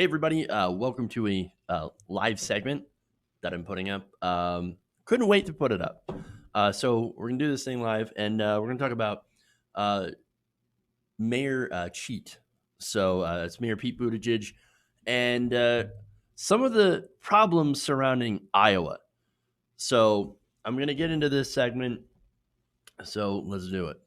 Hey, everybody. Welcome to a live segment that I'm putting up. Couldn't wait to put it up. So, we're going to do this thing live, and we're going to talk about uh, Mayor Cheat. So, it's Mayor Pete Buttigieg and some of the problems surrounding Iowa. So, I'm going to get into this segment. So, let's do it.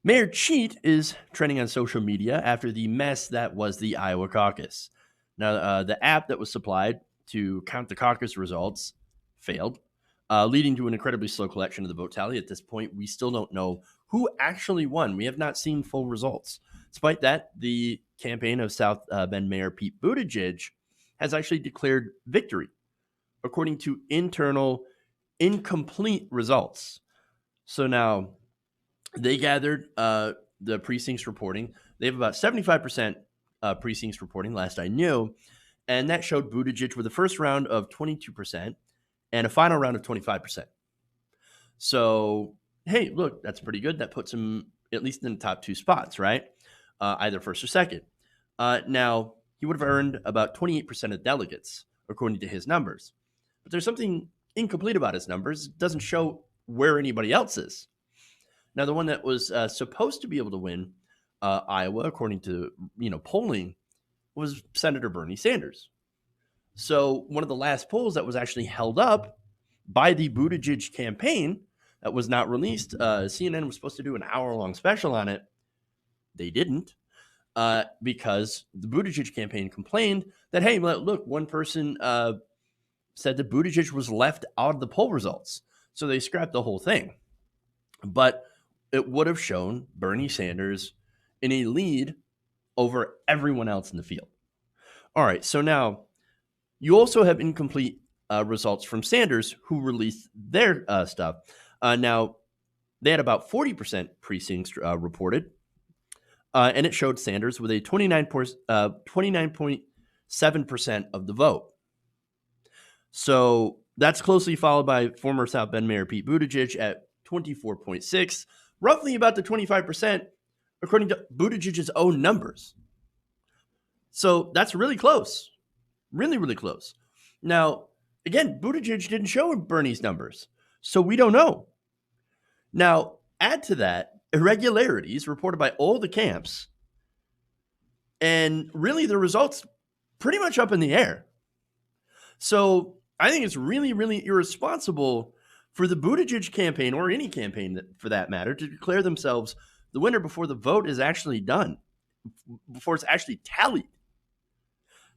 Mayor Cheat is trending on social media after the mess that was the Iowa caucus. Now, the app that was supplied to count the caucus results failed, leading to an incredibly slow collection of the vote tally. At this point, we still don't know who actually won. We have not seen full results. Despite that, the campaign of South Bend Mayor Pete Buttigieg has actually declared victory, according to internal incomplete results. So now they gathered the precincts reporting. They have about 75% precincts reporting, last I knew. And that showed Buttigieg with a first round of 22% and a final round of 25%. So, hey, look, that's pretty good. That puts him at least in the top two spots, right? Either first or second. Now, he would have earned about 28% of delegates, according to his numbers. But there's something incomplete about his numbers. It doesn't show where anybody else is. Now, the one that was supposed to be able to win Iowa, according to polling, was Senator Bernie Sanders. So one of the last polls that was actually held up by the Buttigieg campaign that was not released, CNN was supposed to do an hour-long special on it. They didn't because the Buttigieg campaign complained that, hey, look, one person said that Buttigieg was left out of the poll results. So they scrapped the whole thing. But it would have shown Bernie Sanders in a lead over everyone else in the field. All right, so now you also have incomplete results from Sanders, who released their stuff. Now, they had about 40% precincts reported, and it showed Sanders with a 29.7% of the vote. So that's closely followed by former South Bend Mayor Pete Buttigieg at 24.6%, roughly about the 25%, according to Buttigieg's own numbers. So that's really close. Really, really close. Now, again, Buttigieg didn't show Bernie's numbers, so we don't know. Now, add to that irregularities reported by all the camps, and really the results pretty much up in the air. So I think it's really, really irresponsible for the Buttigieg campaign, or any campaign for that matter, to declare themselves the winner before the vote is actually done, before it's actually tallied.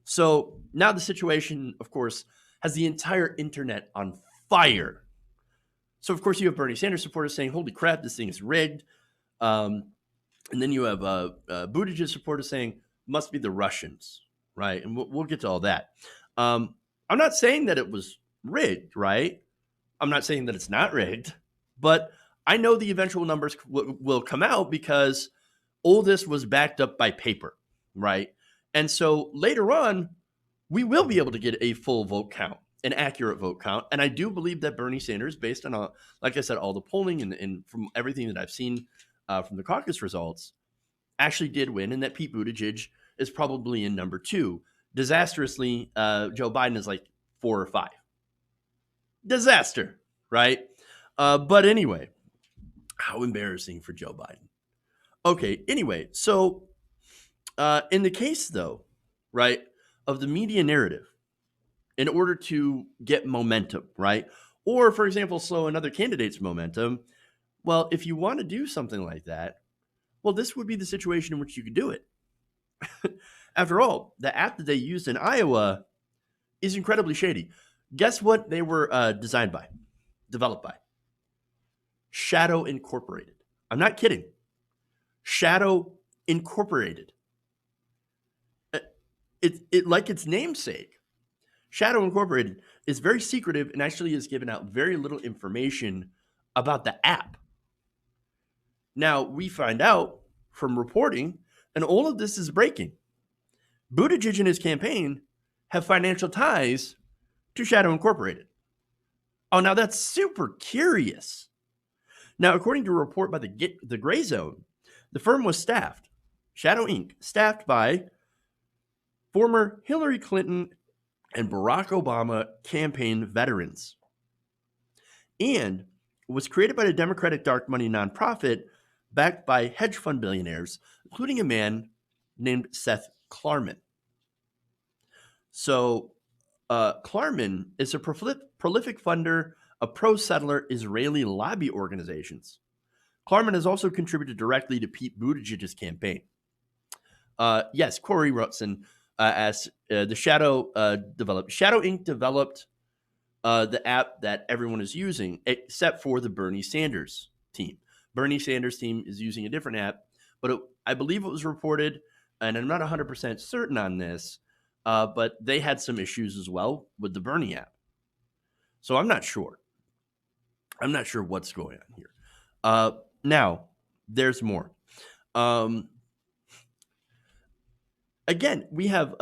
So now the situation, of course, has the entire internet on fire. So, of course, you have Bernie Sanders supporters saying, holy crap, this thing is rigged. And then you have Buttigieg supporters saying, must be the Russians, right? And we'll get to all that. I'm not saying that it was rigged, right? I'm not saying that it's not rigged, but I know the eventual numbers will come out because all this was backed up by paper, right? And so later on, we will be able to get a full vote count, an accurate vote count. And I do believe that Bernie Sanders, based on, like I said, all the polling and from everything that I've seen from the caucus results, actually did win, and that Pete Buttigieg is probably in number two. Disastrously, Joe Biden is like 4 or 5. Disaster, right? But anyway, how embarrassing for Joe Biden. Okay, anyway, so in the case, though, right, of the media narrative, in order to get momentum, right, or, for example, slow another candidate's momentum, well, if you want to do something like that, well, this would be the situation in which you could do it. After all, the app that they used in Iowa is incredibly shady. Guess what they were developed by? Shadow Incorporated. I'm not kidding. Shadow Incorporated. It like its namesake. Shadow Incorporated is very secretive and actually has given out very little information about the app. Now, we find out from reporting, and all of this is breaking, Buttigieg and his campaign have financial ties to Shadow Incorporated. Oh, now that's super curious. Now, according to a report by the Gray Zone, the firm was staffed. Shadow Inc., staffed by former Hillary Clinton and Barack Obama campaign veterans, and was created by the Democratic dark money nonprofit backed by hedge fund billionaires, including a man named Seth Klarman. So, Klarman is a prolific funder of pro-settler Israeli lobby organizations. Klarman has also contributed directly to Pete Buttigieg's campaign. Yes, Corey Rutson, as the Shadow developed. Shadow Inc. developed the app that everyone is using, except for the Bernie Sanders team. Bernie Sanders' team is using a different app, but I believe it was reported, and I'm not 100% certain on this, but they had some issues as well with the Bernie app. So I'm not sure. I'm not sure what's going on here. Now, there's more. Again, we have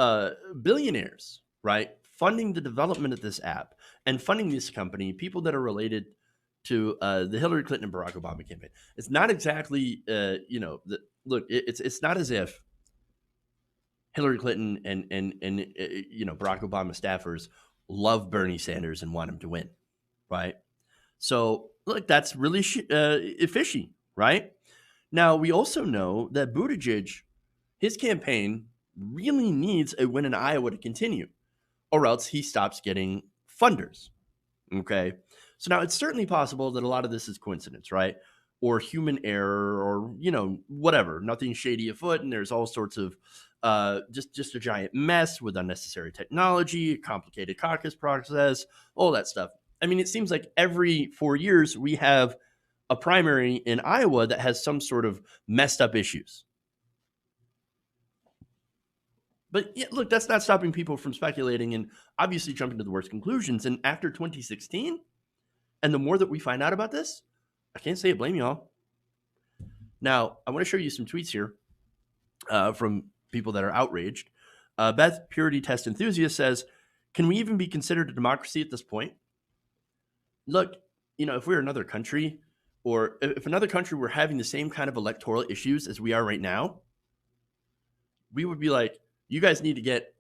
billionaires, right, funding the development of this app and funding this company, people that are related to the Hillary Clinton and Barack Obama campaign. It's not exactly, it's not as if Hillary Clinton and Barack Obama staffers love Bernie Sanders and want him to win, right? So look, that's really fishy, right? Now we also know that Buttigieg, his campaign really needs a win in Iowa to continue, or else he stops getting funders. Okay. So now it's certainly possible that a lot of this is coincidence, right? Or human error, or, whatever, nothing shady afoot. And there's all sorts of just a giant mess with unnecessary technology, complicated caucus process, all that stuff. I mean, it seems like every 4 years we have a primary in Iowa that has some sort of messed up issues. But yeah, look, that's not stopping people from speculating and obviously jumping to the worst conclusions. And after 2016, and the more that we find out about this, I can't say I blame y'all. Now, I want to show you some tweets here from people that are outraged. Beth, Purity Test Enthusiast, says, can we even be considered a democracy at this point? Look, if we're another country, or if another country were having the same kind of electoral issues as we are right now, we would be like, you guys need to get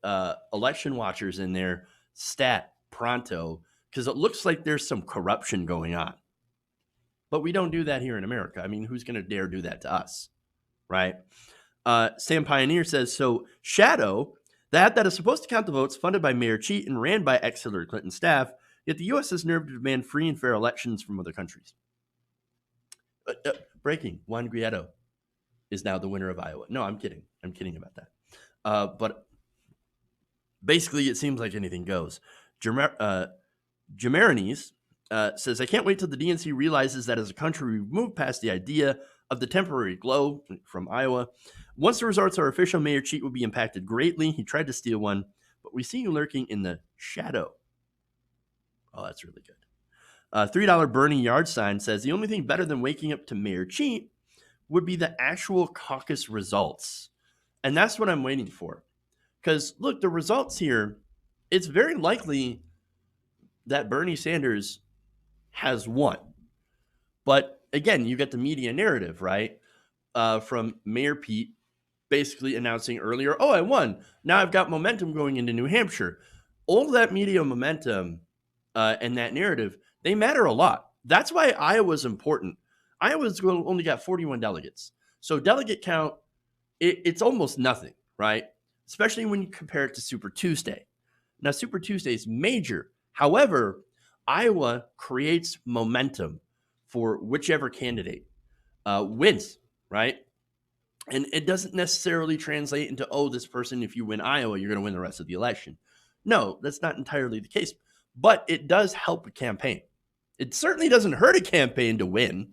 election watchers in there stat pronto, because it looks like there's some corruption going on. But we don't do that here in America. I mean, who's going to dare do that to us, right? Sam Pioneer says, so Shadow, the app that is supposed to count the votes, funded by Mayor Cheat and ran by ex-Hillary Clinton staff, yet the U.S. has nerve to demand free and fair elections from other countries. Breaking, Juan Guaido is now the winner of Iowa. No, I'm kidding. I'm kidding about that. But basically, it seems like anything goes. Jamaranes says, I can't wait till the DNC realizes that as a country, we've moved past the idea of the temporary glow from Iowa. Once the results are official, Mayor Cheat will be impacted greatly. He tried to steal one, but we see you lurking in the shadow. Oh, that's really good. $3 Bernie yard sign says, the only thing better than waking up to Mayor Cheat would be the actual caucus results. And that's what I'm waiting for. Because, look, the results here, it's very likely that Bernie Sanders has won. But, again, you get the media narrative, right? From Mayor Pete basically announcing earlier, oh, I won. Now I've got momentum going into New Hampshire. All that media momentum and that narrative, they matter a lot. That's why Iowa's important. Iowa's only got 41 delegates. So delegate count, it's almost nothing, right? Especially when you compare it to Super Tuesday. Now, Super Tuesday is major. However, Iowa creates momentum for whichever candidate wins, right? And it doesn't necessarily translate into, oh, this person, if you win Iowa, you're going to win the rest of the election. No, that's not entirely the case. But it does help a campaign. It certainly doesn't hurt a campaign to win.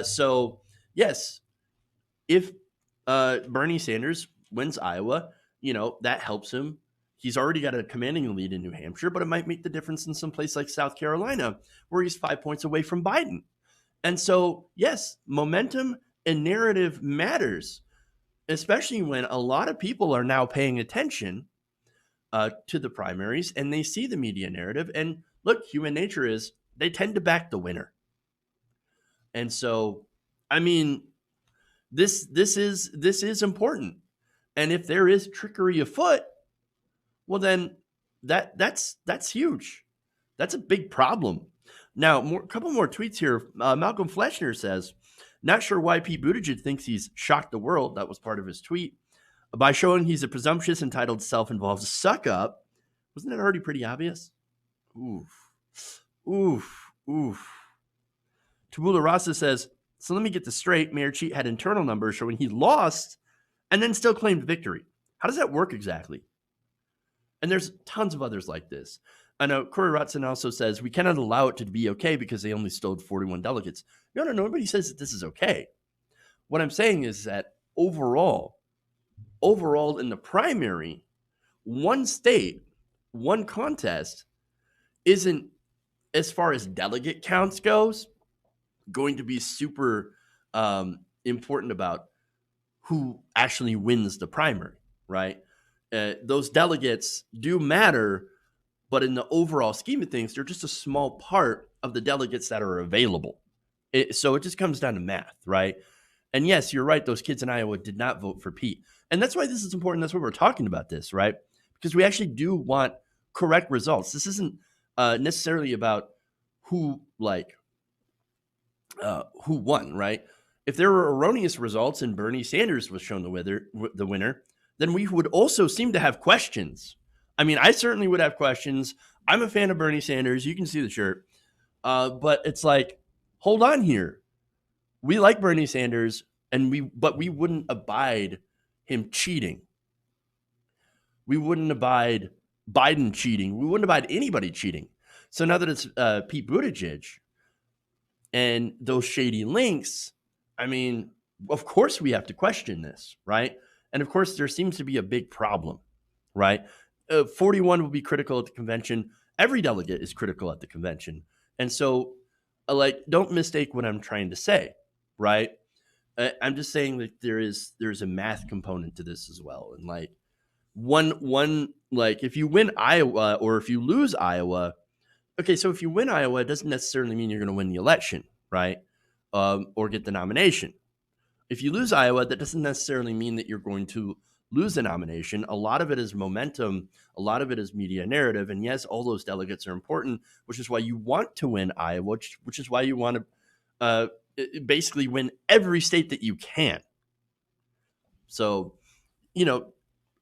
So, yes, if Bernie Sanders wins Iowa, that helps him. He's already got a commanding lead in New Hampshire, but it might make the difference in some place like South Carolina, where he's 5 points away from Biden. And so, yes, momentum and narrative matters, especially when a lot of people are now paying attention to the primaries and they see the media narrative. And look, human nature is they tend to back the winner. And so, I mean, This is important. And if there is trickery afoot, well then that's huge. That's a big problem. Now, a couple more tweets here. Malcolm Fleschner says, not sure why Pete Buttigieg thinks he's shocked the world. That was part of his tweet. By showing he's a presumptuous, entitled, self-involved suck up. Wasn't that already pretty obvious? Oof. Oof. Oof. Tabula Rasa says, so let me get this straight. Mayor Cheat had internal numbers showing he lost and then still claimed victory. How does that work exactly? And there's tons of others like this. I know Corey Rotson also says, we cannot allow it to be okay because they only stole 41 delegates. No, nobody says that this is okay. What I'm saying is that overall in the primary, one state, one contest isn't, as far as delegate counts goes, going to be super important about who actually wins the primary, right? Those delegates do matter, but in the overall scheme of things, they're just a small part of the delegates that are available. So it just comes down to math, right? And yes, you're right. Those kids in Iowa did not vote for Pete. And that's why this is important. That's why we're talking about this, right? Because we actually do want correct results. This isn't necessarily about who won, right? If there were erroneous results and Bernie Sanders was shown the winner, then we would also seem to have questions. I mean, I certainly would have questions. I'm a fan of Bernie Sanders. You can see the shirt. But it's like, hold on here. We like Bernie Sanders, but we wouldn't abide him cheating. We wouldn't abide Biden cheating. We wouldn't abide anybody cheating. So now that it's Pete Buttigieg and those shady links, I mean, of course we have to question this, right? And of course there seems to be a big problem, right? 41 will be critical at the convention. Every delegate is critical at the convention. And so, don't mistake what I'm trying to say, right? I'm just saying that there's a math component to this as well. And if you win Iowa or if you lose Iowa, okay, so if you win Iowa, it doesn't necessarily mean you're going to win the election, right? Or get the nomination. If you lose Iowa, that doesn't necessarily mean that you're going to lose the nomination. A lot of it is momentum. A lot of it is media narrative. And yes, all those delegates are important, which is why you want to win Iowa, which is why you want to basically win every state that you can. So,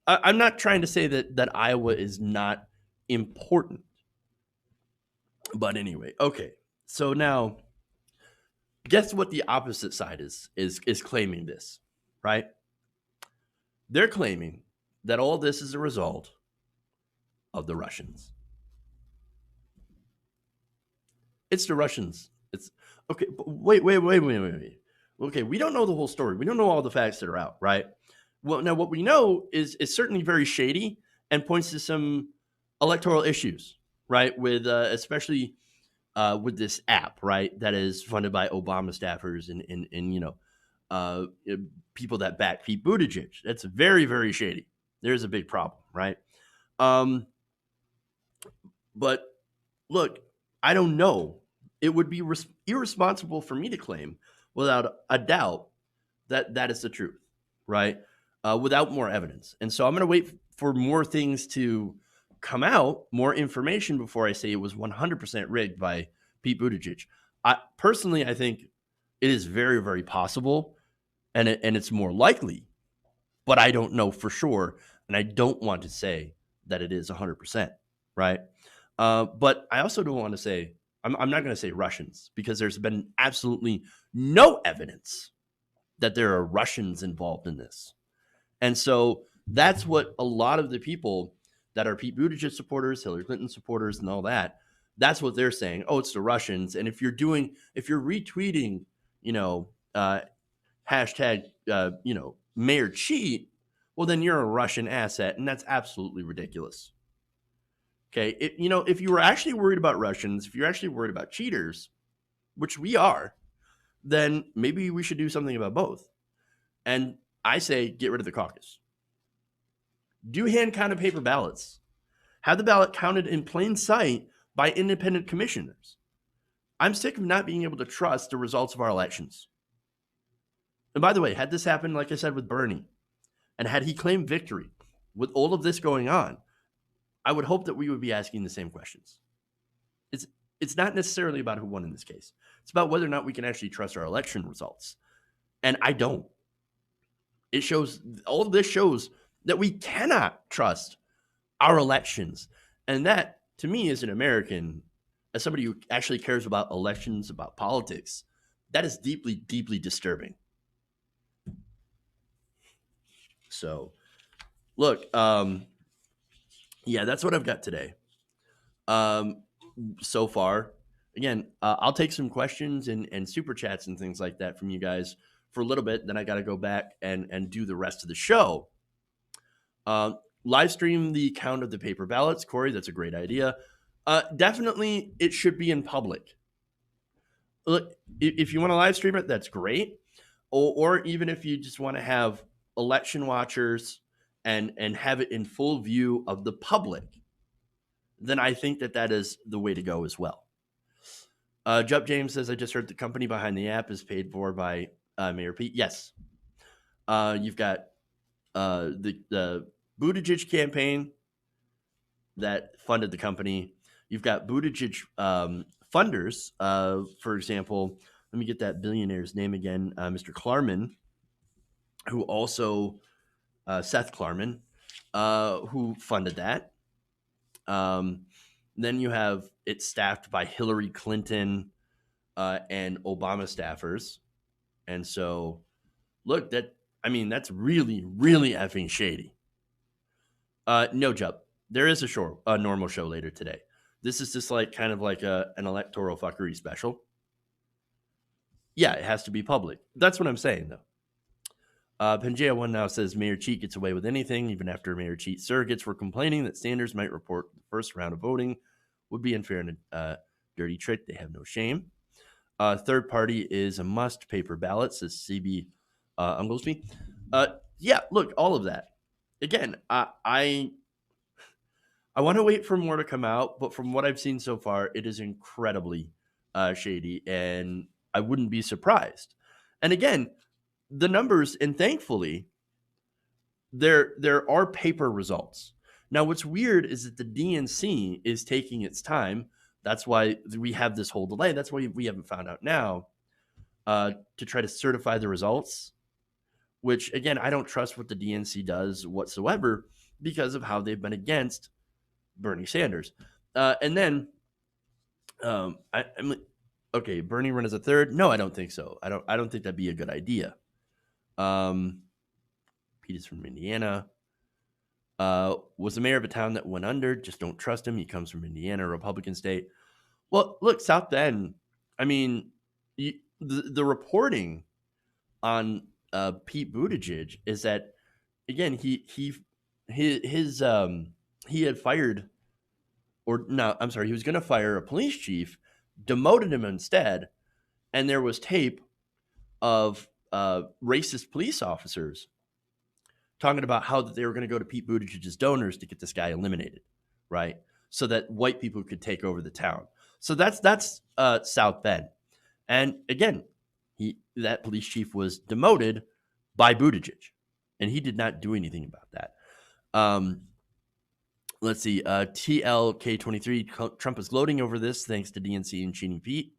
I'm not trying to say that Iowa is not important. But anyway, okay. So now, guess what the opposite side is claiming this, right? They're claiming that all this is a result of the Russians. It's the Russians. It's okay. But wait. Okay, we don't know the whole story. We don't know all the facts that are out, right? Well, now what we know is certainly very shady and points to some electoral issues, right? With especially with this app, right, that is funded by Obama staffers and people that back Pete Buttigieg. That's very, very shady. There's a big problem, right? But look, I don't know. It would be irresponsible for me to claim without a doubt that is the truth, right? Without more evidence. And so I'm going to wait for more things to come out, more information before I say it was 100% rigged by Pete Buttigieg. I think it is very, very possible, and it's more likely, but I don't know for sure, and I don't want to say that it is 100%, right? But I also don't want to say, I'm not going to say Russians, because there's been absolutely no evidence that there are Russians involved in this. And so that's what a lot of the people that are Pete Buttigieg supporters, Hillary Clinton supporters, and all that, that's what they're saying. Oh, it's the Russians. And if you're retweeting, hashtag, Mayor Cheat, well, then you're a Russian asset. And that's absolutely ridiculous. Okay. If you were actually worried about Russians, if you're actually worried about cheaters, which we are, then maybe we should do something about both. And I say, get rid of the caucus. Do hand-counted paper ballots. Have the ballot counted in plain sight by independent commissioners. I'm sick of not being able to trust the results of our elections. And by the way, had this happened, like I said, with Bernie, and had he claimed victory with all of this going on, I would hope that we would be asking the same questions. It's it's not necessarily about who won in this case. It's about whether or not we can actually trust our election results. And I don't. It shows all of this shows that we cannot trust our elections. And that, to me, as an American, as somebody who actually cares about elections, about politics, that is deeply, deeply disturbing. So, look, yeah, that's what I've got today. So far, again, I'll take some questions and super chats and things like that from you guys for a little bit. Then I got to go back and do the rest of the show. Live stream the count of the paper ballots, Corey. That's a great idea. Definitely, it should be in public. Look, if you want to live stream it, that's great. Or even if you just want to have election watchers and have it in full view of the public, then I think that is the way to go as well. Jup James says, I just heard the company behind the app is paid for by Mayor Pete. Yes. You've got the Buttigieg campaign that funded the company. You've got Buttigieg funders. For example, let me get that billionaire's name again, Mr. Klarman, who also, Seth Klarman, who funded that. Then you have it staffed by Hillary Clinton and Obama staffers. And so, look, that's really, really effing shady. No, Jup. There is a normal show later today. This is just like kind of like an electoral fuckery special. Yeah, it has to be public. That's what I'm saying, though. Pangea One now says Mayor Cheat gets away with anything, even after Mayor Cheat surrogates were complaining that Sanders might report the first round of voting would be unfair and a dirty trick. They have no shame. Third party is a must. Paper ballot, says CB Unglesby. Yeah, look, all of that. Again, I want to wait for more to come out, but from what I've seen so far, it is incredibly shady, and I wouldn't be surprised. And again, the numbers, and thankfully, there are paper results. Now, what's weird is that the DNC is taking its time. That's why we have this whole delay. That's why we haven't found out now to try to certify the results, which, again, I don't trust what the DNC does whatsoever because of how they've been against Bernie Sanders. And then, I'm okay, Bernie run as a third? No, I don't think so. I don't think that'd be a good idea. Pete is from Indiana. Was the mayor of a town that went under. Just don't trust him. He comes from Indiana, a Republican state. Well, look, South Bend. I mean, the reporting on Pete Buttigieg is that, again, he had fired, or no, I'm sorry, he was going to fire a police chief, demoted him instead, and there was tape of racist police officers talking about how they were going to go to Pete Buttigieg's donors to get this guy eliminated, right? So that white people could take over the town. So that's South Bend. And again, that police chief was demoted by Buttigieg, and he did not do anything about that. Let's see. TLK23, Trump is gloating over this thanks to DNC and cheating Pete.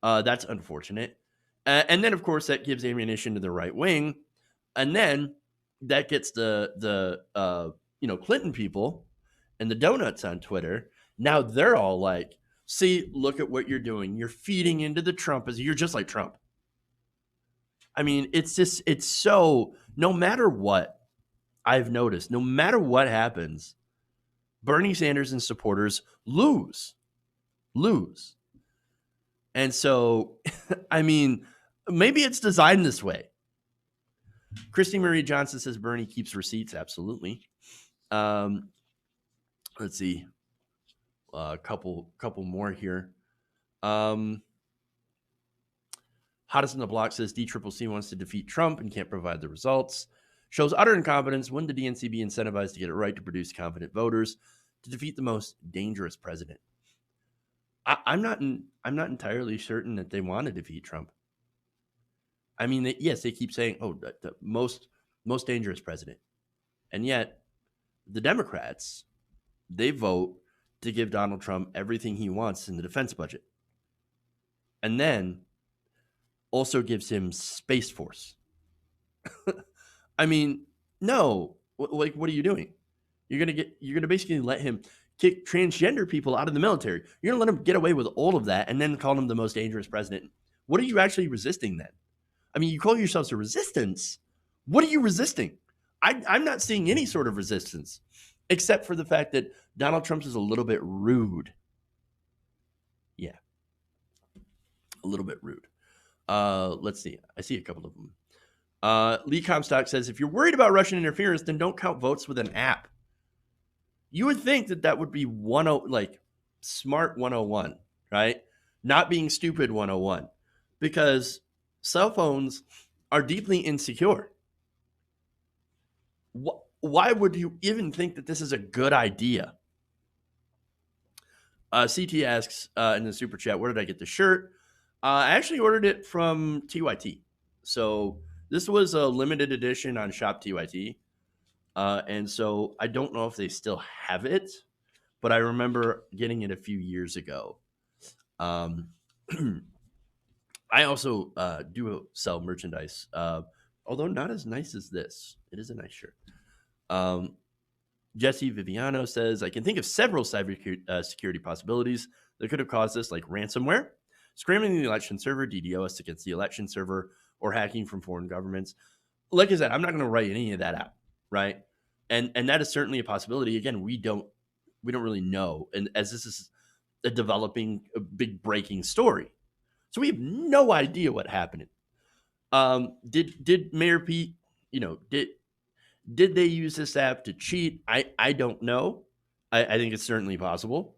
That's unfortunate. And then, of course, that gives ammunition to the right wing. And then that gets the Clinton people and the donuts on Twitter. Now they're all like, see, look at what you're doing. You're feeding into the Trumpism. You're just like Trump. I mean, it's so, no matter what I've noticed, no matter what happens, Bernie Sanders and supporters lose. And so, I mean, maybe it's designed this way. Christy Marie Johnson says Bernie keeps receipts. Absolutely. Let's see. A couple more here. Hottest in the block says DCCC wants to defeat Trump and can't provide the results. Shows utter incompetence. When the DNC be incentivized to get it right to produce confident voters to defeat the most dangerous president? I'm not entirely certain that they want to defeat Trump. I mean, yes, they keep saying, "Oh, the most dangerous president," and yet the Democrats, they vote to give Donald Trump everything he wants in the defense budget, and then also gives him Space Force. I mean, no, like, what are you doing? You're gonna basically let him kick transgender people out of the military. You're gonna let him get away with all of that, and then call him the most dangerous president. What are you actually resisting then? I mean, you call yourselves a resistance. What are you resisting? I'm not seeing any sort of resistance, except for the fact that Donald Trump is a little bit rude. Yeah, a little bit rude. Let's see. I see a couple of them. Lee Comstock says, if you're worried about Russian interference, then don't count votes with an app. You would think that would be like smart 101, right? Not being stupid 101, because cell phones are deeply insecure. Why would you even think that this is a good idea? CT asks in the super chat, where did I get the shirt? I actually ordered it from TYT. So this was a limited edition on Shop TYT. And so I don't know if they still have it, but I remember getting it a few years ago. I also do sell merchandise, although not as nice as this. It is a nice shirt. Jesse Viviano says, I can think of several cybersecurity possibilities that could have caused this, like ransomware, scrambling the election server, DDoS against the election server, or hacking from foreign governments. Like I said, I'm not going to write any of that out, right? And that is certainly a possibility. Again, we don't really know, and as this is a developing, a big breaking story, so we have no idea what happened. Did Mayor Pete, did they use this app to cheat? I don't know. I think it's certainly possible.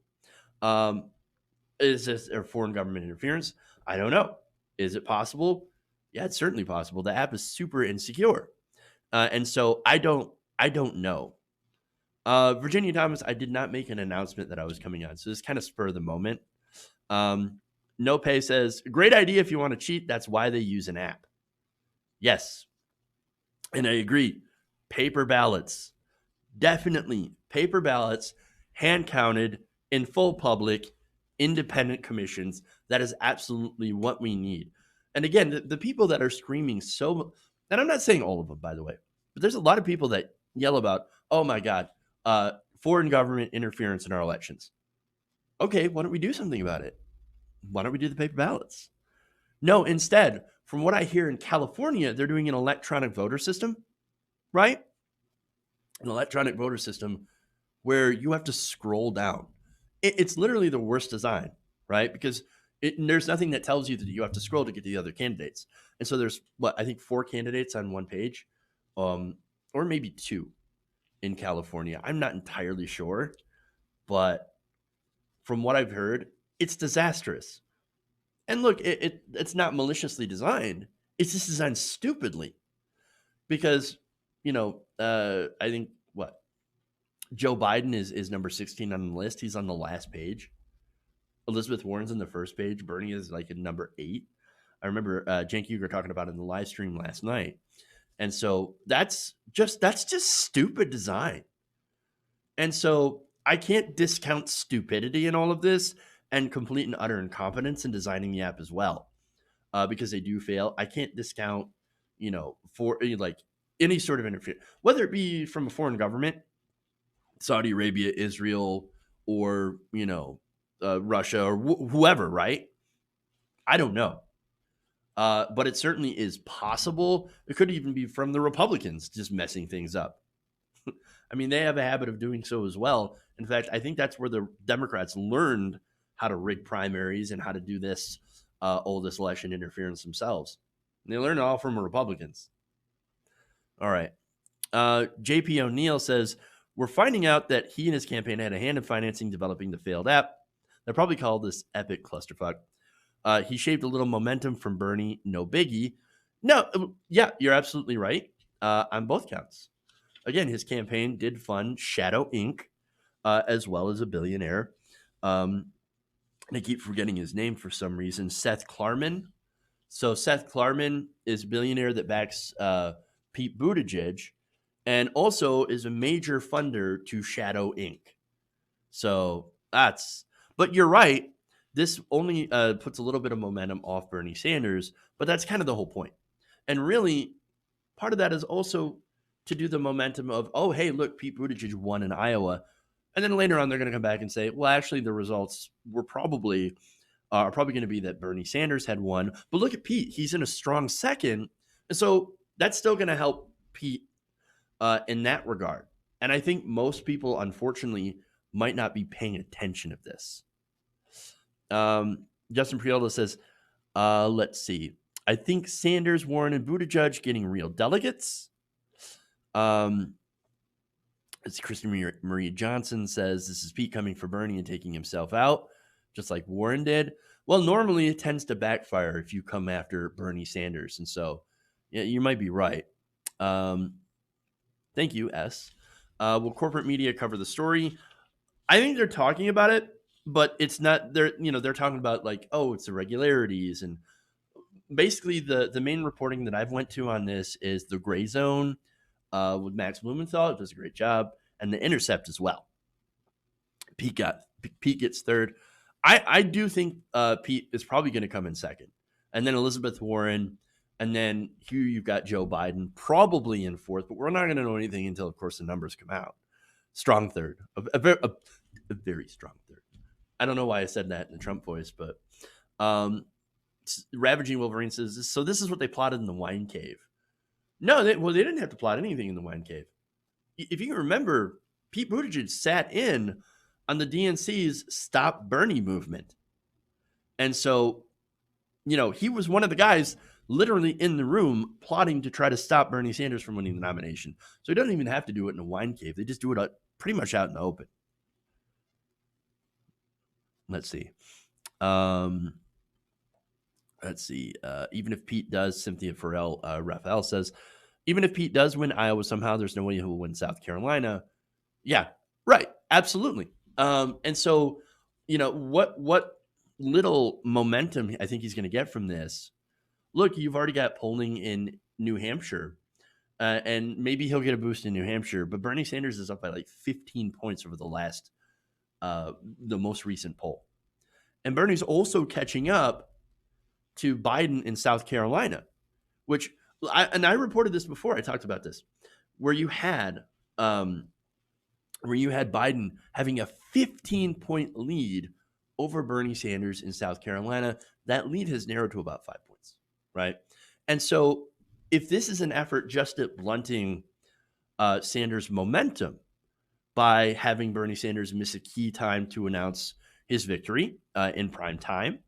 Is this a foreign government interference? I don't know. Is it possible? Yeah, it's certainly possible. The app is super insecure, and so I don't know. Virginia Thomas, I did not make an announcement that I was coming on, so this kind of spur of the moment. No Pay says, great idea if you want to cheat. That's why they use an app. Yes, and I agree. Paper ballots, definitely paper ballots, hand counted in full public, independent commissions. That is absolutely what we need. And again, the people that are screaming so, and I'm not saying all of them, by the way, but there's a lot of people that yell about, oh my God, foreign government interference in our elections. Okay, why don't we do something about it? Why don't we do the paper ballots? No, instead, from what I hear in California, they're doing an electronic voter system, right? An electronic voter system where you have to scroll down. It's literally the worst design, right? Because there's nothing that tells you that you have to scroll to get to the other candidates. And so there's, I think 4 candidates on one page, or maybe 2 in California. I'm not entirely sure, but from what I've heard, it's disastrous. And look, it's not maliciously designed. It's just designed stupidly. Because, I think Joe Biden is number 16 on the list. He's on the last page. Elizabeth Warren's on the first page. Bernie is like at number 8. I remember Cenk Uygur talking about it in the live stream last night. And so that's just stupid design. And so I can't discount stupidity in all of this and complete and utter incompetence in designing the app as well, because they do fail. I can't discount, for like any sort of interference, whether it be from a foreign government, Saudi Arabia, Israel, or, Russia, or whoever, right? I don't know. But it certainly is possible. It could even be from the Republicans just messing things up. I mean, they have a habit of doing so as well. In fact, I think that's where the Democrats learned how to rig primaries and how to do this oldest election interference themselves. And they learned it all from Republicans. All right. JP O'Neill says, we're finding out that he and his campaign had a hand in financing developing the failed app. They'll probably call this epic clusterfuck. He shaved a little momentum from Bernie. No biggie. No, yeah, you're absolutely right on both counts. Again, his campaign did fund Shadow Inc., as well as a billionaire. And I keep forgetting his name for some reason. Seth Klarman. So Seth Klarman is a billionaire that backs Pete Buttigieg and also is a major funder to Shadow Inc. So but you're right. This only puts a little bit of momentum off Bernie Sanders, but that's kind of the whole point. And really, part of that is also to do the momentum of, oh, hey, look, Pete Buttigieg won in Iowa. And then later on, they're going to come back and say, well, actually, the results were probably are probably going to be that Bernie Sanders had won. But look at Pete. He's in a strong second. And so that's still going to help Pete in that regard. And I think most people, unfortunately, might not be paying attention of this. Justin Priola says, let's see. I think Sanders, Warren, and Buttigieg getting real delegates. It's Kristen Marie Johnson says, this is Pete coming for Bernie and taking himself out, just like Warren did. Well, normally it tends to backfire if you come after Bernie Sanders. And so, yeah, you might be right. Thank you, S. Will corporate media cover the story? I think they're talking about it, but it's not. They're talking about like, oh, it's irregularities, and basically the main reporting that I've went to on this is the Gray Zone with Max Blumenthal. It does a great job, and the Intercept as well. Pete gets third. I do think Pete is probably going to come in second, and then Elizabeth Warren. And then here you've got Joe Biden probably in fourth, but we're not going to know anything until, of course, the numbers come out. Strong third, a very strong third. I don't know why I said that in a Trump voice, but Ravaging Wolverine says, so this is what they plotted in the wine cave. No, they didn't have to plot anything in the wine cave. If you can remember, Pete Buttigieg sat in on the DNC's Stop Bernie movement. And so, he was one of the guys literally in the room plotting to try to stop Bernie Sanders from winning the nomination. So he doesn't even have to do it in a wine cave. They just do it pretty much out in the open. Let's see. Even if Pete does, Cynthia Farrell, Raphael says, even if Pete does win Iowa somehow, there's no way he will win South Carolina. Yeah, right. Absolutely. And so, what little momentum I think he's going to get from this. Look, you've already got polling in New Hampshire, and maybe he'll get a boost in New Hampshire, but Bernie Sanders is up by like 15 points over the most recent poll. And Bernie's also catching up to Biden in South Carolina, which, I reported this before, I talked about this, where you had Biden having a 15-point lead over Bernie Sanders in South Carolina. That lead has narrowed to about 5 points. Right. And so if this is an effort just at blunting Sanders' momentum by having Bernie Sanders miss a key time to announce his victory in prime time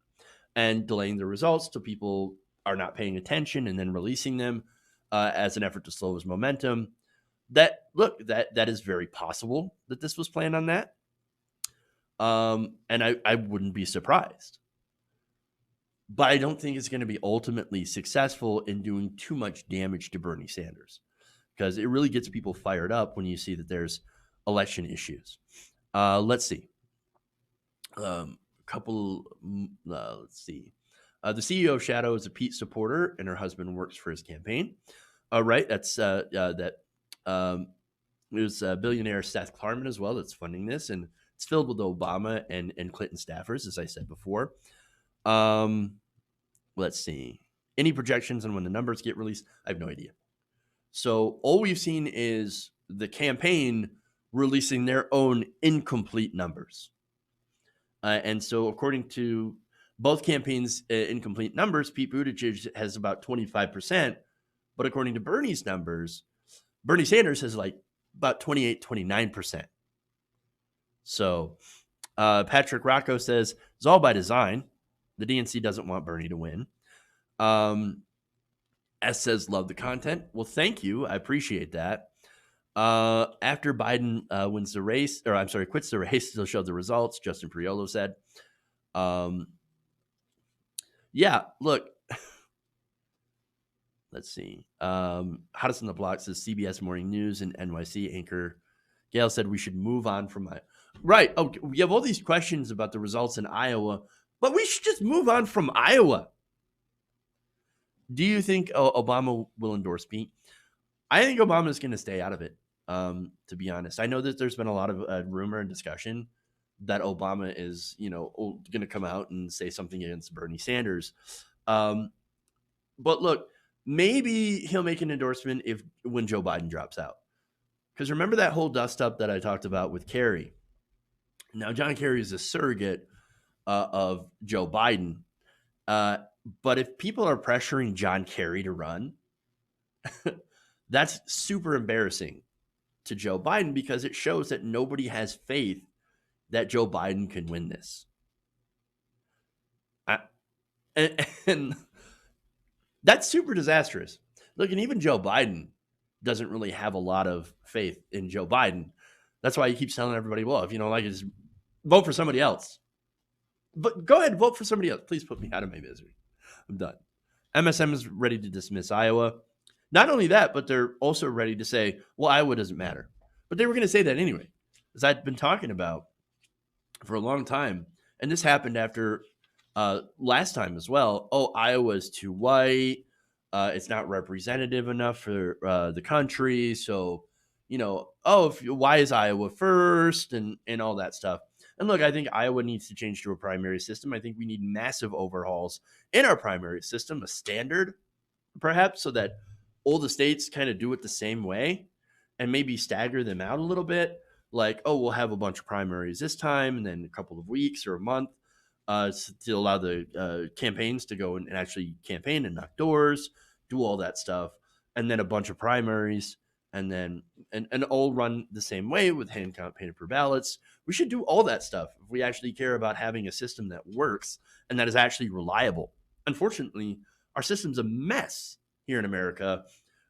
and delaying the results till people are not paying attention and then releasing them as an effort to slow his momentum, that is very possible that this was planned on that. And I wouldn't be surprised. But I don't think it's going to be ultimately successful in doing too much damage to Bernie Sanders, because it really gets people fired up when you see that there's election issues. Let's see. Let's see. The CEO of Shadow is a Pete supporter, and her husband works for his campaign. Right. That's there's billionaire Seth Klarman as well that's funding this, and it's filled with Obama and Clinton staffers, as I said before. Let's see. Any projections on when the numbers get released? I have no idea. So all we've seen is the campaign releasing their own incomplete numbers. And so according to both campaigns' incomplete numbers, Pete Buttigieg has about 25%. But according to Bernie's numbers, Bernie Sanders has like about 28, 29%. So Patrick Rocco says, it's all by design. The DNC doesn't want Bernie to win. S says, love the content. Well, thank you. I appreciate that. After Biden quits the race, he'll show the results, Justin Priolo said. Yeah, look. Let's see. Hottest on the block says CBS Morning News and NYC anchor Gail said we should move on from Right. Oh, we have all these questions about the results in Iowa, but we should just move on from Iowa. Do you think Obama will endorse me? I think Obama is going to stay out of it. To be honest, I know that there's been a lot of rumor and discussion that Obama is, going to come out and say something against Bernie Sanders. Um, but look, maybe he'll make an endorsement if when Joe Biden drops out. Because remember that whole dust up that I talked about with Kerry. Now John Kerry is a surrogate of Joe Biden. Uh, but if people are pressuring John Kerry to run, that's super embarrassing to Joe Biden because it shows that nobody has faith that Joe Biden can win this. I, and that's super disastrous. Look, and even Joe Biden doesn't really have a lot of faith in Joe Biden. That's why he keeps telling everybody, well, if you don't like it, just vote for somebody else. But go ahead, vote for somebody else. Please put me out of my misery. I'm done. MSM is ready to dismiss Iowa. Not only that, but they're also ready to say, well, Iowa doesn't matter. But they were going to say that anyway, as I'd been talking about for a long time. And this happened after last time as well. Oh, Iowa's too white. It's not representative enough for the country. So, why is Iowa first and all that stuff. And look, I think Iowa needs to change to a primary system. I think we need massive overhauls in our primary system, a standard perhaps, so that all the states kind of do it the same way and maybe stagger them out a little bit. Like, oh, we'll have a bunch of primaries this time and then a couple of weeks or a month to allow the campaigns to go and actually campaign and knock doors, do all that stuff. And then a bunch of primaries and then and all run the same way with hand count paper ballots. We should do all that stuff if we actually care about having a system that works and that is actually reliable. Unfortunately, our system's a mess here in America.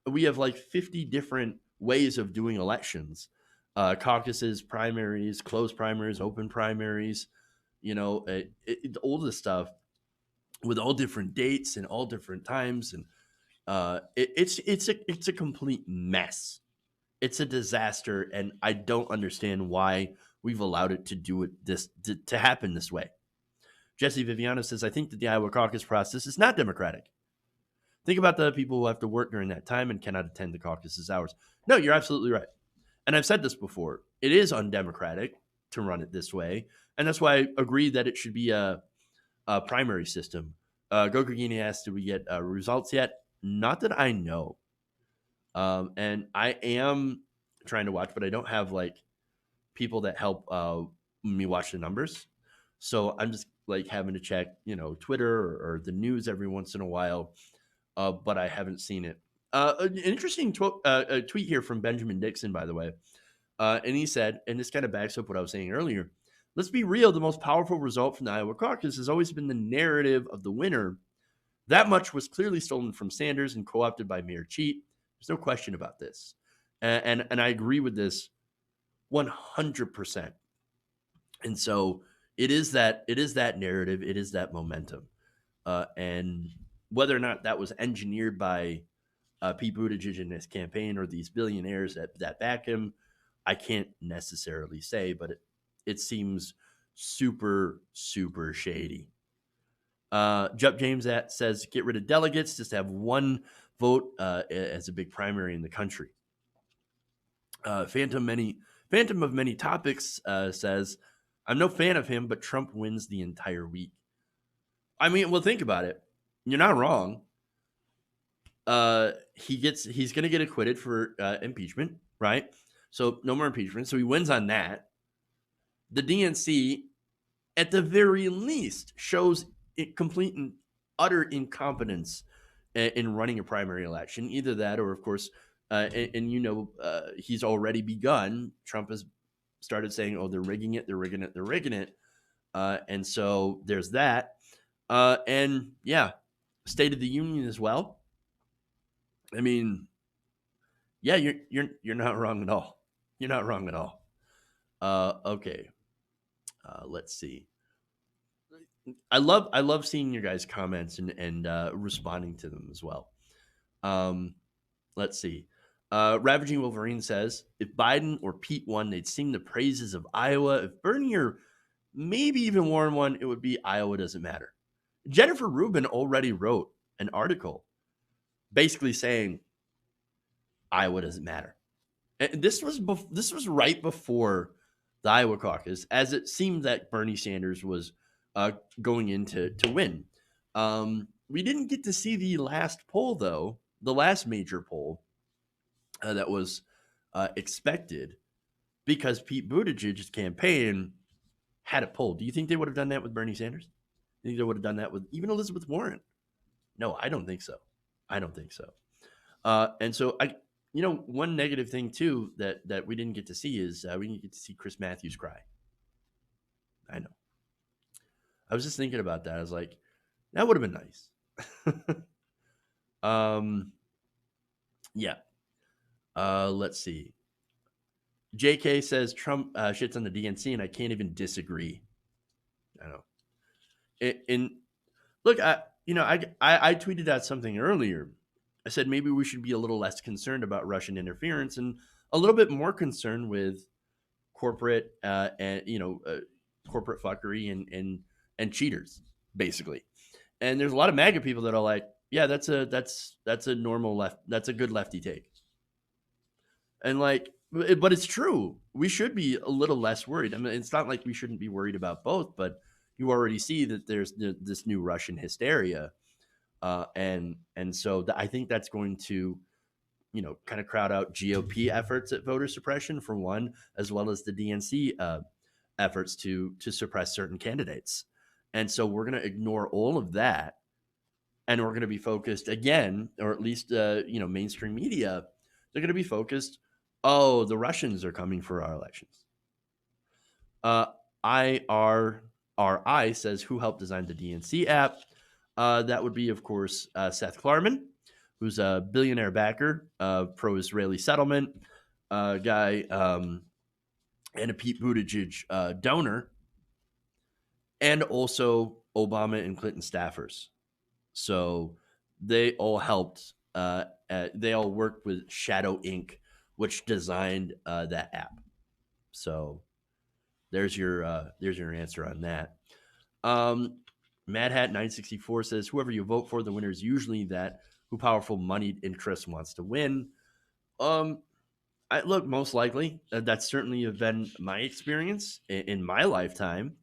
We have like 50 different ways of doing elections, caucuses, primaries, closed primaries, open primaries, all this stuff with all different dates and all different times. And it's a complete mess. It's a disaster. And I don't understand why we've allowed it to happen this way. Jesse Viviano says, I think that the Iowa caucus process is not democratic. Think about the people who have to work during that time and cannot attend the caucus hours. No, you're absolutely right. And I've said this before. It is undemocratic to run it this way. And that's why I agree that it should be a primary system. Gokagini asked, did we get results yet? Not that I know. And I am trying to watch, but I don't have like people that help me watch the numbers. So I'm just like having to check, Twitter or the news every once in a while. But I haven't seen it. An interesting tweet here from Benjamin Dixon, by the way. And he said, and this kind of backs up what I was saying earlier, let's be real, the most powerful result from the Iowa caucus has always been the narrative of the winner. That much was clearly stolen from Sanders and co-opted by Mayor Cheat. There's no question about this. And I agree with this 100%. And so it is that narrative, it is that momentum. And whether or not that was engineered by Pete Buttigieg in his campaign or these billionaires that back him, I can't necessarily say, but it seems super, super shady. Jup James says, get rid of delegates, just have one vote as a big primary in the country. Phantom of Many Topics says, I'm no fan of him, but Trump wins the entire week. I mean, well, think about it. You're not wrong. He's going to get acquitted for impeachment, right? So no more impeachment. So he wins on that. The DNC, at the very least, shows complete and utter incompetence in running a primary election. Either that, or of course, he's already begun. Trump has started saying, "Oh, they're rigging it. They're rigging it. They're rigging it." And so there's that. And yeah, State of the Union as well. I mean, yeah, you're not wrong at all. You're not wrong at all. Okay, let's see. I love seeing your guys' comments and responding to them as well. Let's see. Ravaging Wolverine says, if Biden or Pete won, they'd sing the praises of Iowa. If Bernie or maybe even Warren won, it would be Iowa doesn't matter. Jennifer Rubin already wrote an article basically saying Iowa doesn't matter. And this was right before the Iowa caucus, as it seemed that Bernie Sanders was going in to win. We didn't get to see the last poll, though, the last major poll that was expected, because Pete Buttigieg's campaign had it pulled. Do you think they would have done that with Bernie Sanders? You think they would have done that with even Elizabeth Warren? No, I don't think so. I don't think so. And so one negative thing too that we didn't get to see is we didn't get to see Chris Matthews cry. I know. I was just thinking about that. I was like, that would have been nice. Yeah. Let's see. JK says Trump shits on the DNC, and I can't even disagree. I know. And look, I tweeted out something earlier. I said maybe we should be a little less concerned about Russian interference and a little bit more concerned with corporate and corporate fuckery and cheaters, basically. And there's a lot of MAGA people that are like, yeah, that's a normal left, that's a good lefty take. And like, but it's true. We should be a little less worried. I mean, it's not like we shouldn't be worried about both, but you already see that there's this new Russian hysteria, and so I think that's going to, kind of crowd out GOP efforts at voter suppression for one, as well as the DNC efforts to suppress certain candidates. And so we're going to ignore all of that, and we're going to be focused again, or at least mainstream media, they're going to be focused. Oh, the Russians are coming for our elections. IRRI says, who helped design the DNC app? That would be, of course, Seth Klarman, who's a billionaire backer, pro-Israeli settlement guy, and a Pete Buttigieg donor, and also Obama and Clinton staffers. So they all helped. They all worked with Shadow Inc., which designed that app. So there's your answer on that. Mad Hat 964 says, whoever you vote for, the winner is usually that who powerful moneyed interest wants to win. Look, most likely that's certainly been my experience in my lifetime.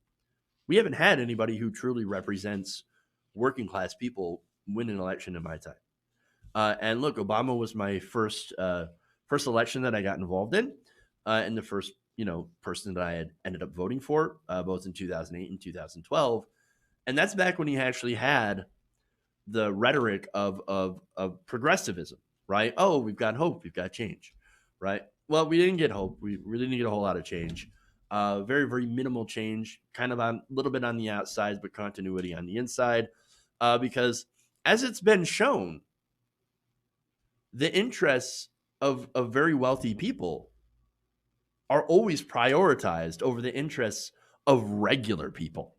We haven't had anybody who truly represents working class people win an election in my time. And look, Obama was my first election that I got involved in, and the first person that I had ended up voting for, both in 2008 and 2012. And that's back when he actually had the rhetoric of progressivism, right? Oh, we've got hope, we've got change, right? Well, we didn't get hope. We really didn't get a whole lot of change. Very, very minimal change, kind of a little bit on the outside, but continuity on the inside. Because as it's been shown, the interests of very wealthy people are always prioritized over the interests of regular people.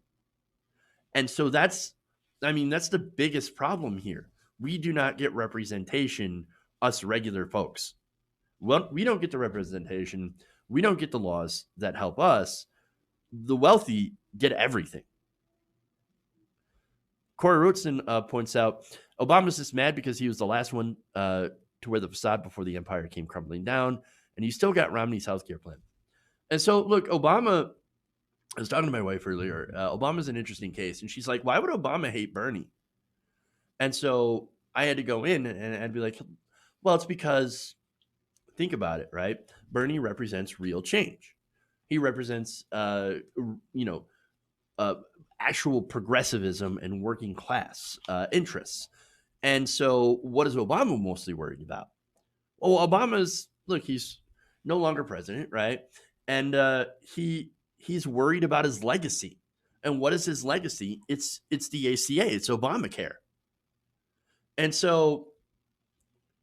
And so that's the biggest problem here. We do not get representation, us regular folks. Well, we don't get the representation. We don't get the laws that help us. The wealthy get everything. Corey Rootson points out, Obama's just mad because he was the last one to wear the facade before the empire came crumbling down, and you still got Romney's healthcare plan. And so, look, Obama, I was talking to my wife earlier, Obama's an interesting case, and she's like, why would Obama hate Bernie? And so I had to go in and I'd be like, well, it's because, think about it, right? Bernie represents real change. He represents, actual progressivism and working class interests. And so what is Obama mostly worried about? Well, he's no longer president, right? And he's worried about his legacy. And what is his legacy? It's the ACA. It's Obamacare. And so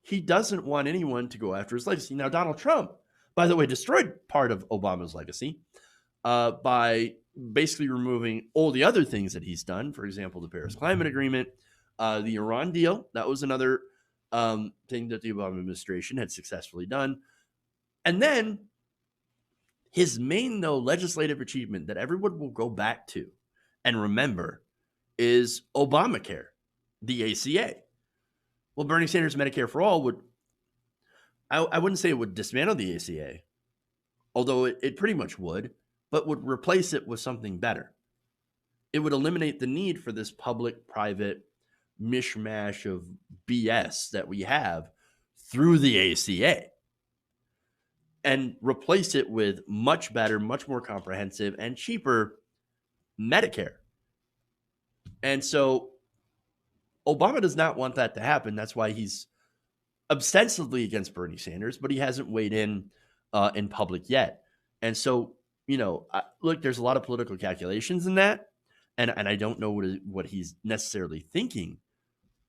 he doesn't want anyone to go after his legacy. Now, Donald Trump, by the way, destroyed part of Obama's legacy by basically removing all the other things that he's done. For example, the Paris Climate Agreement, the Iran deal. That was another thing that the Obama administration had successfully done. And then his main, though, legislative achievement that everyone will go back to and remember is Obamacare, the ACA. Well, Bernie Sanders' Medicare for All would, I wouldn't say it would dismantle the ACA, although it pretty much would, but would replace it with something better. It would eliminate the need for this public private mishmash of BS that we have through the ACA and replace it with much better, much more comprehensive, and cheaper Medicare. And so Obama does not want that to happen. That's why he's ostensibly against Bernie Sanders, but he hasn't weighed in public yet. And so, look, there's a lot of political calculations in that, and I don't know what he's necessarily thinking,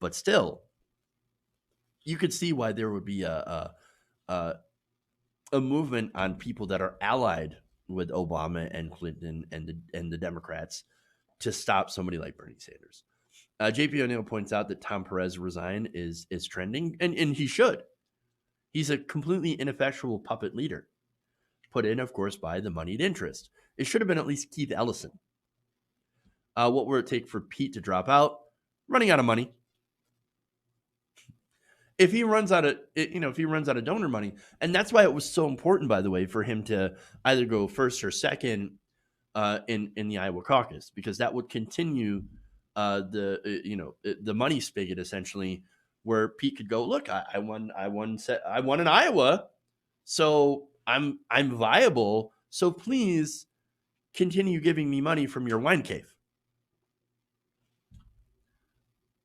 but still, you could see why there would be a movement on people that are allied with Obama and Clinton and the Democrats to stop somebody like Bernie Sanders. JP O'Neill points out that Tom Perez resign is trending, and he should. He's a completely ineffectual puppet leader, put in, of course, by the moneyed interest. It should have been at least Keith Ellison. What will it take for Pete to drop out? Running out of money. If he runs out of donor money, and that's why it was so important, by the way, for him to either go first or second in the Iowa caucus, because that would continue the money spigot, essentially, where Pete could go, look, I won in Iowa, so I'm viable. So please continue giving me money from your wine cave.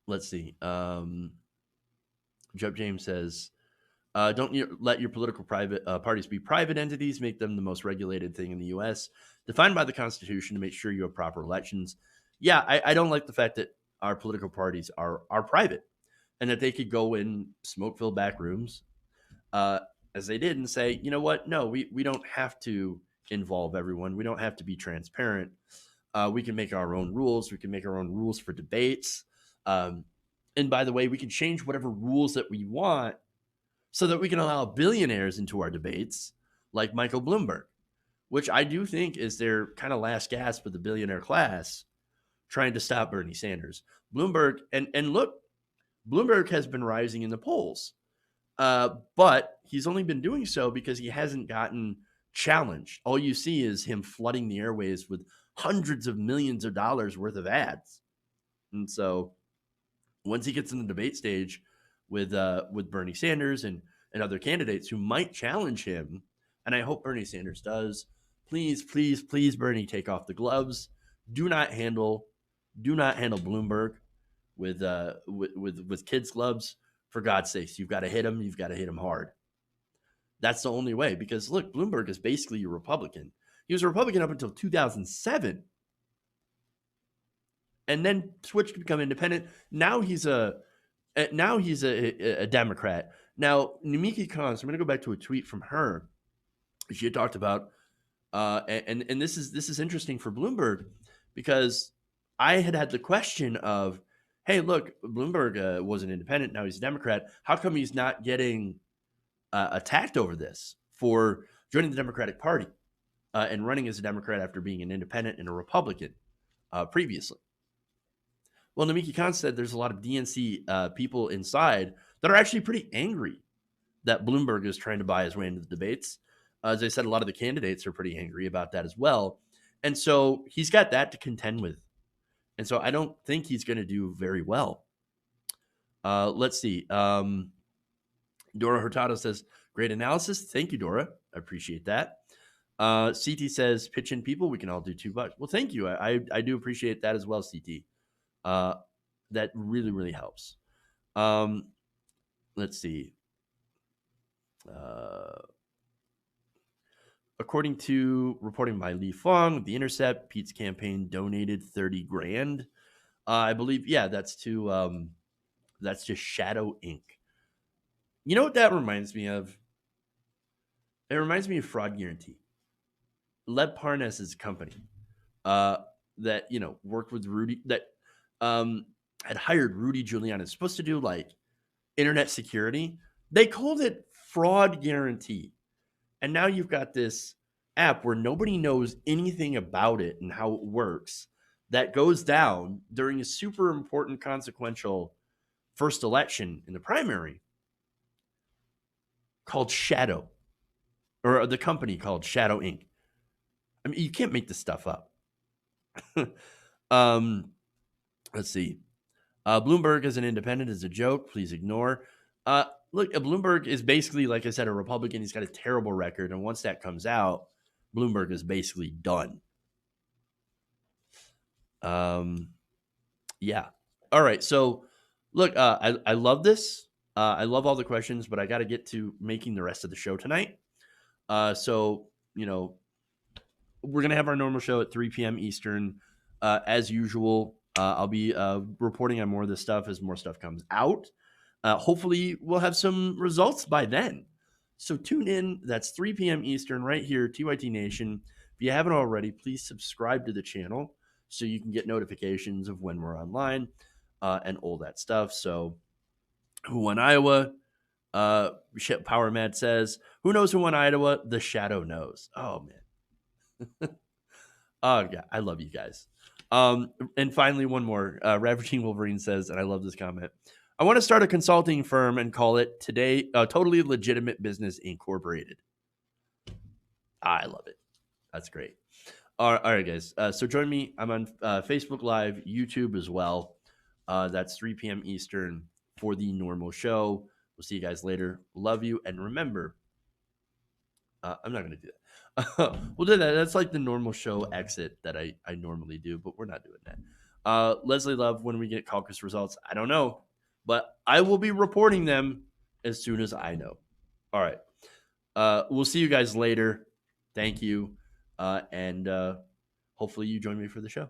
Let's see. Jeb James says, don't let your political private parties be private entities. Make them the most regulated thing in the U.S., defined by the Constitution, to make sure you have proper elections. Yeah, I don't like the fact that our political parties are private and that they could go in smoke-filled back rooms, as they did, and say, you know what? No, we don't have to involve everyone. We don't have to be transparent. We can make our own rules. We can make our own rules for debates. And by the way, we can change whatever rules that we want so that we can allow billionaires into our debates, like Michael Bloomberg, which I do think is their kind of last gasp of the billionaire class, trying to stop Bernie Sanders. Bloomberg, and look, Bloomberg has been rising in the polls, but he's only been doing so because he hasn't gotten challenged. All you see is him flooding the airways with hundreds of millions of dollars worth of ads. And so once he gets in the debate stage with Bernie Sanders and other candidates who might challenge him, and I hope Bernie Sanders does, please, please, please, Bernie, take off the gloves. Do not handle Bloomberg with kids' gloves. For God's sakes, you've got to hit him. You've got to hit him hard. That's the only way, because look, Bloomberg is basically a Republican. He was a Republican up until 2007. And then switched to become independent. Now he's a Democrat. Now, Nimiki Khan, so I'm going to go back to a tweet from her. She had talked about, and this is interesting for Bloomberg, because I had the question of, hey, look, Bloomberg was an independent, now he's a Democrat. How come he's not getting attacked over this for joining the Democratic Party and running as a Democrat after being an independent and a Republican previously? Well, Nimiki Khan said there's a lot of DNC people inside that are actually pretty angry that Bloomberg is trying to buy his way into the debates. As I said, a lot of the candidates are pretty angry about that as well. And so he's got that to contend with. And so I don't think he's going to do very well. Let's see. Dora Hurtado says, great analysis. Thank you, Dora. I appreciate that. CT says, pitch in people. We can all do too much. Well, thank you. I do appreciate that as well, CT. That really, really helps. Let's see. According to reporting by Lee Fong, The Intercept, Pete's campaign donated $30,000. I believe, yeah, that's to Shadow Inc. You know what that reminds me of? It reminds me of Fraud Guarantee. Lev Parnas's company that worked with Rudy, that had hired Rudy Giuliani. It's supposed to do like internet security. They called it Fraud Guarantee. And now you've got this app where nobody knows anything about it and how it works, that goes down during a super important, consequential first election in the primary called Shadow, or the company called Shadow Inc. I mean, you can't make this stuff up. um, let's see. Bloomberg as an independent is a joke. Please ignore. Look, Bloomberg is basically, like I said, a Republican. He's got a terrible record. And once that comes out, Bloomberg is basically done. Yeah. All right. So, look, I love this. I love all the questions, but I got to get to making the rest of the show tonight. So, we're going to have our normal show at 3 p.m. Eastern. As usual, I'll be reporting on more of this stuff as more stuff comes out. Hopefully, we'll have some results by then. So tune in. That's 3 p.m. Eastern right here, TYT Nation. If you haven't already, please subscribe to the channel so you can get notifications of when we're online and all that stuff. So who won Iowa? Power Mad says, who knows who won Iowa? The Shadow knows. Oh, man. Oh, yeah. I love you guys. And finally, one more. Ravaging Wolverine says, and I love this comment, I want to start a consulting firm and call it Totally Legitimate Business Incorporated. I love it. That's great. All right, guys. So join me. I'm on Facebook Live, YouTube as well. That's 3 p.m. Eastern for the normal show. We'll see you guys later. Love you. And remember, I'm not going to do that. We'll do that. That's like the normal show exit that I normally do, but we're not doing that. Leslie Love, when we get caucus results, I don't know, but I will be reporting them as soon as I know. All right. We'll see you guys later. Thank you. And hopefully you join me for the show.